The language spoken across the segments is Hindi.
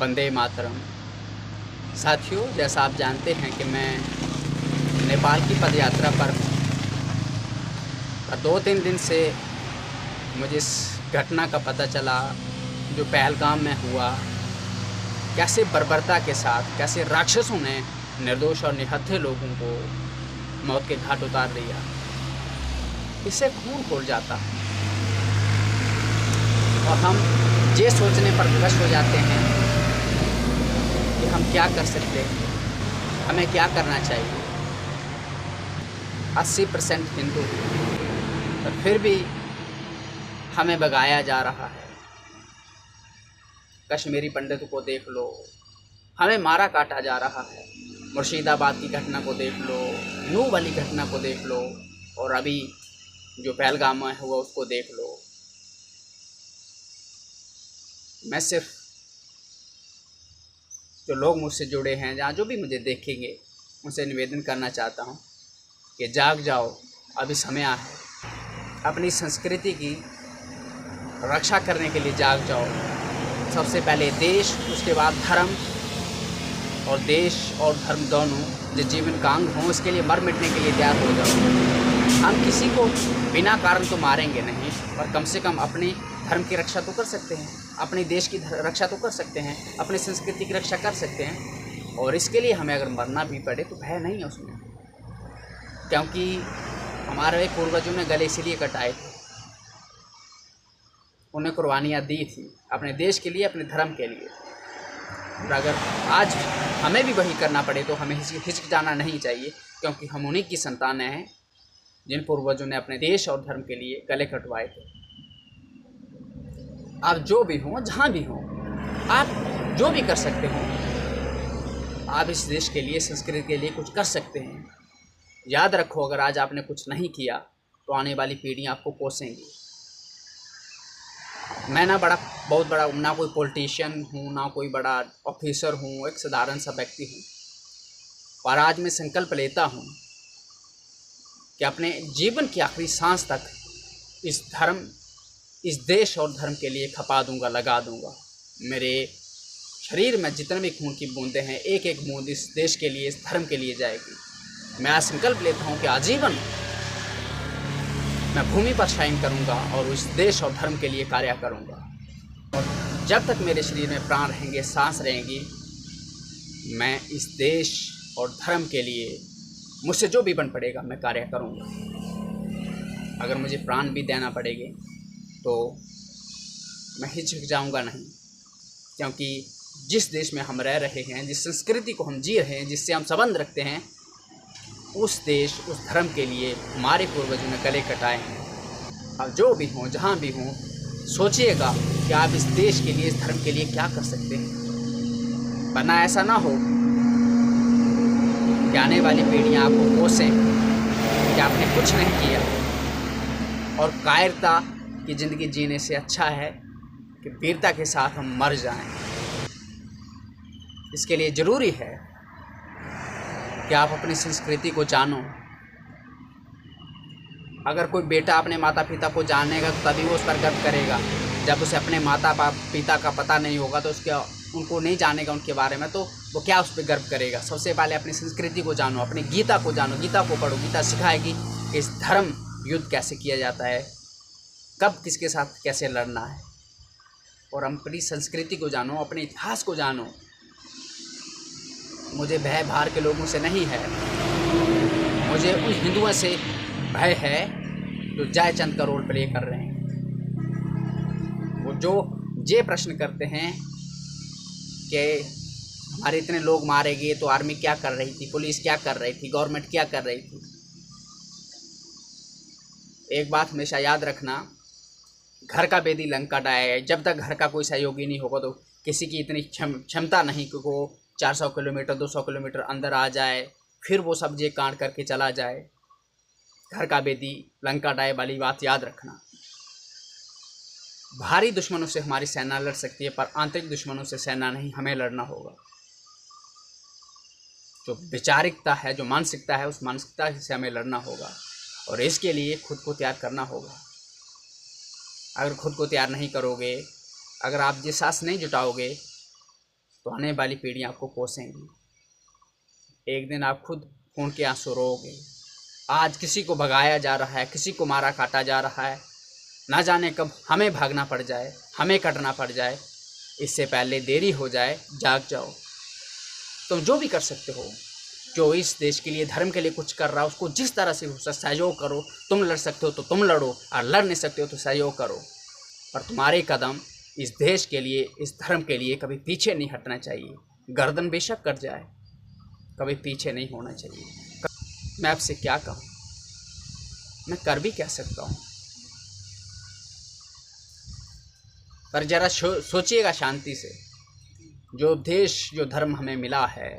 वंदे मातरम। साथियों, जैसा आप जानते हैं कि मैं नेपाल की पदयात्रा पर हूँ और 2-3 दिन से मुझे इस घटना का पता चला जो पहलगाम में हुआ। कैसे बर्बरता के साथ, कैसे राक्षसों ने निर्दोष और निहत्थे लोगों को मौत के घाट उतार दिया। इससे खून खौल जाता है और हम ये सोचने पर विवश हो जाते हैं कि हम क्या कर सकते हैं, हमें क्या करना चाहिए। 80% हिंदू और फिर भी हमें भगाया जा रहा है। कश्मीरी पंडित को देख लो, हमें मारा काटा जा रहा है। मुर्शिदाबाद की घटना को देख लो, नूह वाली घटना को देख लो, और अभी जो पहलगाम में हुआ उसको देख लो। मैं सिर्फ जो लोग मुझसे जुड़े हैं, जहाँ जो भी मुझे देखेंगे, उनसे निवेदन करना चाहता हूँ कि जाग जाओ, अभी समय है। अपनी संस्कृति की रक्षा करने के लिए जाग जाओ। सबसे पहले देश, उसके बाद धर्म, और देश और धर्म दोनों जो जीवन का अंग हों, उसके लिए मर मिटने के लिए तैयार हो जाओ। हम किसी को बिना कारण तो मारेंगे नहीं, और कम से कम अपने धर्म की रक्षा तो कर सकते हैं, अपने देश की रक्षा तो कर सकते हैं, अपनी संस्कृति की रक्षा कर सकते हैं। और इसके लिए हमें अगर मरना भी पड़े तो भय नहीं है उसमें, क्योंकि हमारे पूर्वजों ने गले इसलिए कटाए थे, उन्हें कुर्बानियाँ दी थी अपने देश के लिए, अपने धर्म के लिए। और अगर आज हमें भी वही करना पड़े तो हमें हिचकिचाना नहीं चाहिए, क्योंकि हम उन्हीं की संतानें हैं जिन पूर्वजों ने अपने देश और धर्म के लिए गले कटवाए थे। आप जो भी हों, जहाँ भी हों, आप जो भी कर सकते हो, आप इस देश के लिए, संस्कृति के लिए कुछ कर सकते हैं। याद रखो, अगर आज आपने कुछ नहीं किया तो आने वाली पीढ़ियाँ आपको कोसेंगी। मैं बहुत बड़ा ना कोई पॉलिटिशियन हूँ, ना कोई बड़ा ऑफिसर हूँ, एक साधारण सा व्यक्ति हूँ, पर आज मैं संकल्प लेता हूँ कि अपने जीवन की आखिरी सांस तक इस देश और धर्म के लिए खपा दूंगा, लगा दूंगा। मेरे शरीर में जितने भी खून की बूंदें हैं, एक एक बूंद इस देश के लिए, इस धर्म के लिए जाएगी। मैं आज संकल्प लेता हूँ कि आजीवन मैं भूमि पर शयन करूँगा और उस देश और धर्म के लिए कार्य करूँगा। और जब तक मेरे शरीर में प्राण रहेंगे, सांस रहेंगी, मैं इस देश और धर्म के लिए मुझसे जो भी बन पड़ेगा मैं कार्य करूँगा। अगर मुझे प्राण भी देना पड़ेंगे तो मैं हिचक जाऊँगा नहीं, क्योंकि जिस देश में हम रह रहे हैं, जिस संस्कृति को हम जी रहे हैं, जिससे हम संबंध रखते हैं, उस देश, उस धर्म के लिए हमारे पूर्वजों ने गले कटाए हैं। अब जो भी हों, जहाँ भी हों, सोचिएगा कि आप इस देश के लिए, इस धर्म के लिए क्या कर सकते हैं, वरना ऐसा ना हो कि आने वाली पीढ़ियाँ आपको कोसें कि आपने कुछ नहीं किया। और कायरता की ज़िंदगी जीने से अच्छा है कि वीरता के साथ हम मर जाएं। इसके लिए ज़रूरी है कि आप अपनी संस्कृति को जानो। अगर कोई बेटा अपने माता पिता को जानेगा तो तभी वो उस पर गर्व करेगा। जब उसे अपने माता पिता का पता नहीं होगा तो उनको नहीं जानेगा उनके बारे में, तो वो क्या उस पर गर्व करेगा। सबसे पहले अपनी संस्कृति को जानो, अपनी गीता को जानो, गीता को पढ़ो। गीता सिखाएगी कि इस धर्म युद्ध कैसे किया जाता है, कब किसके साथ कैसे लड़ना है। और अपनी संस्कृति को जानो, अपने इतिहास को जानो। मुझे भय बाहर के लोगों से नहीं है, मुझे उन हिंदुओं से भय है जो जयचंद का रोल प्ले कर रहे हैं। वो जो ये प्रश्न करते हैं कि हमारे इतने लोग मारे गए तो आर्मी क्या कर रही थी, पुलिस क्या कर रही थी, गवर्नमेंट क्या कर रही थी। एक बात हमेशा याद रखना, घर का बेदी लंका डाए। जब तक घर का कोई सहयोगी नहीं होगा तो किसी की इतनी क्षमता नहीं कि वो 400 किलोमीटर 200 किलोमीटर अंदर आ जाए, फिर वो सब ये कांड करके चला जाए। घर का बेदी लंका डाए वाली बात याद रखना। भारी दुश्मनों से हमारी सेना लड़ सकती है, पर आंतरिक दुश्मनों से सेना नहीं, हमें लड़ना होगा। जो वैचारिकता है, जो मानसिकता है, उस मानसिकता से हमें लड़ना होगा, और इसके लिए खुद को तैयार करना होगा। अगर खुद को तैयार नहीं करोगे, अगर आप ये साहस नहीं जुटाओगे तो आने वाली पीढ़ी आपको कोसेंगी। एक दिन आप खुद खून के आंसू रोओगे। आज किसी को भगाया जा रहा है, किसी को मारा काटा जा रहा है, ना जाने कब हमें भागना पड़ जाए, हमें कटना पड़ जाए। इससे पहले देरी हो जाए। जाग जाओ। तुम जो भी कर सकते हो, जो इस देश के लिए, धर्म के लिए कुछ कर रहा हो, उसको जिस तरह से सहयोग करो। तुम लड़ सकते हो तो तुम लड़ो, और लड़ नहीं सकते हो तो सहयोग करो। पर तुम्हारे कदम इस देश के लिए, इस धर्म के लिए कभी पीछे नहीं हटना चाहिए। गर्दन बेशक कट जाए, कभी पीछे नहीं होना चाहिए। मैं आपसे क्या कहूँ, मैं कर भी क्या सकता हूँ। पर जरा सोचिएगा शांति से। जो देश, जो धर्म हमें मिला है,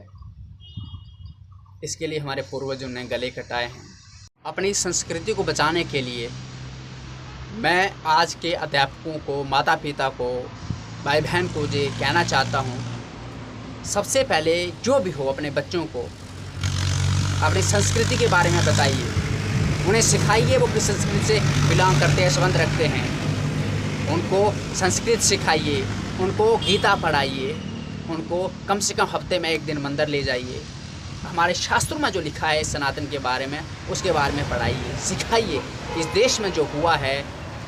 इसके लिए हमारे पूर्वजों ने गले कटाए हैं। अपनी संस्कृति को बचाने के लिए मैं आज के अध्यापकों को, माता पिता को, भाई बहन को ये कहना चाहता हूँ, सबसे पहले जो भी हो अपने बच्चों को अपनी संस्कृति के बारे में बताइए। उन्हें सिखाइए वो किस संस्कृति से बिलोंग करते हैं, संबंध रखते हैं। उनको संस्कृत सिखाइए, उनको गीता पढ़ाइए, उनको कम से कम हफ्ते में एक दिन मंदिर ले जाइए। हमारे शास्त्रों में जो लिखा है सनातन के बारे में, उसके बारे में पढ़ाइए, सिखाइए। इस देश में जो हुआ है,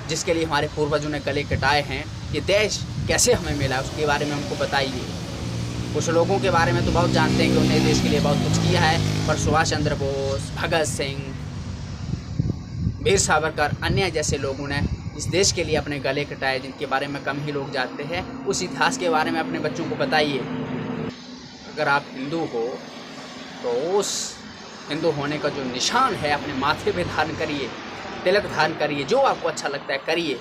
जिसके लिए हमारे पूर्वजों ने गले कटाए हैं, ये देश कैसे हमें मिला, उसके बारे में उनको बताइए। कुछ लोगों के बारे में तो बहुत जानते हैं कि उन्होंने देश के लिए बहुत कुछ किया है, पर सुभाष चंद्र बोस, भगत सिंह, वीर सावरकर, अन्य जैसे लोगों ने इस देश के लिए अपने गले कटाए, जिनके बारे में कम ही लोग जानते हैं। उस इतिहास के बारे में अपने बच्चों को बताइए। अगर आप हिंदू हो तो उस हिंदू होने का जो निशान है अपने माथे पे धारण करिए, तिलक धारण करिए, जो आपको अच्छा लगता है करिए,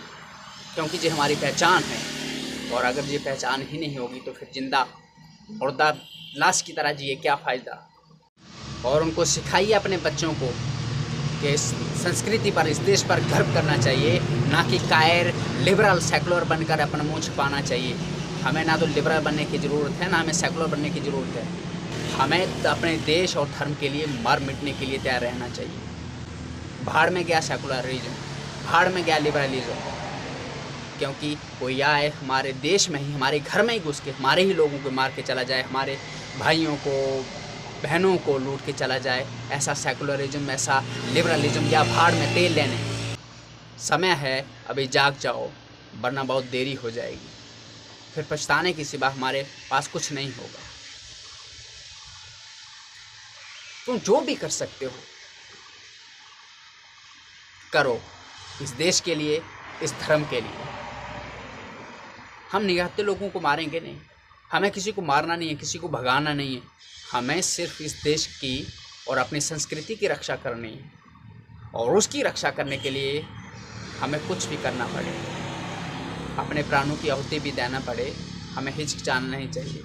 क्योंकि ये हमारी पहचान है। और अगर ये पहचान ही नहीं होगी तो फिर जिंदा मुर्दा लाश की तरह जिए क्या फ़ायदा। और उनको सिखाइए अपने बच्चों को कि इस संस्कृति पर, इस देश पर गर्व करना चाहिए, ना कि कायर, लिबरल, सेकुलर बनकर अपना मुँह छुपाना चाहिए। हमें ना तो लिबरल बनने की ज़रूरत है, ना हमें सेकुलर बनने की ज़रूरत है। हमें अपने देश और धर्म के लिए मर मिटने के लिए तैयार रहना चाहिए। भाड़ में गया सेकुलरिज्म, भाड़ में गया लिबरलिज्म, क्योंकि कोई आए हमारे देश में ही, हमारे घर में ही घुस के हमारे ही लोगों को मार के चला जाए, हमारे भाइयों को, बहनों को लूट के चला जाए। ऐसा सेकुलरिज्म, ऐसा लिबरलिज्म या भाड़ में तेल लेने। समय है, अभी जाग जाओ, वरना बहुत देरी हो जाएगी। फिर पछताने की सिवा हमारे पास कुछ नहीं होगा। तुम जो भी कर सकते हो करो, इस देश के लिए, इस धर्म के लिए। हम निहत्थे लोगों को मारेंगे नहीं, हमें किसी को मारना नहीं है, किसी को भगाना नहीं है। हमें सिर्फ इस देश की और अपनी संस्कृति की रक्षा करनी है, और उसकी रक्षा करने के लिए हमें कुछ भी करना पड़े, अपने प्राणों की आहुति भी देना पड़े, हमें हिचकिचाना नहीं चाहिए।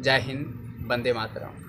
जय हिंद, वंदे मातरम।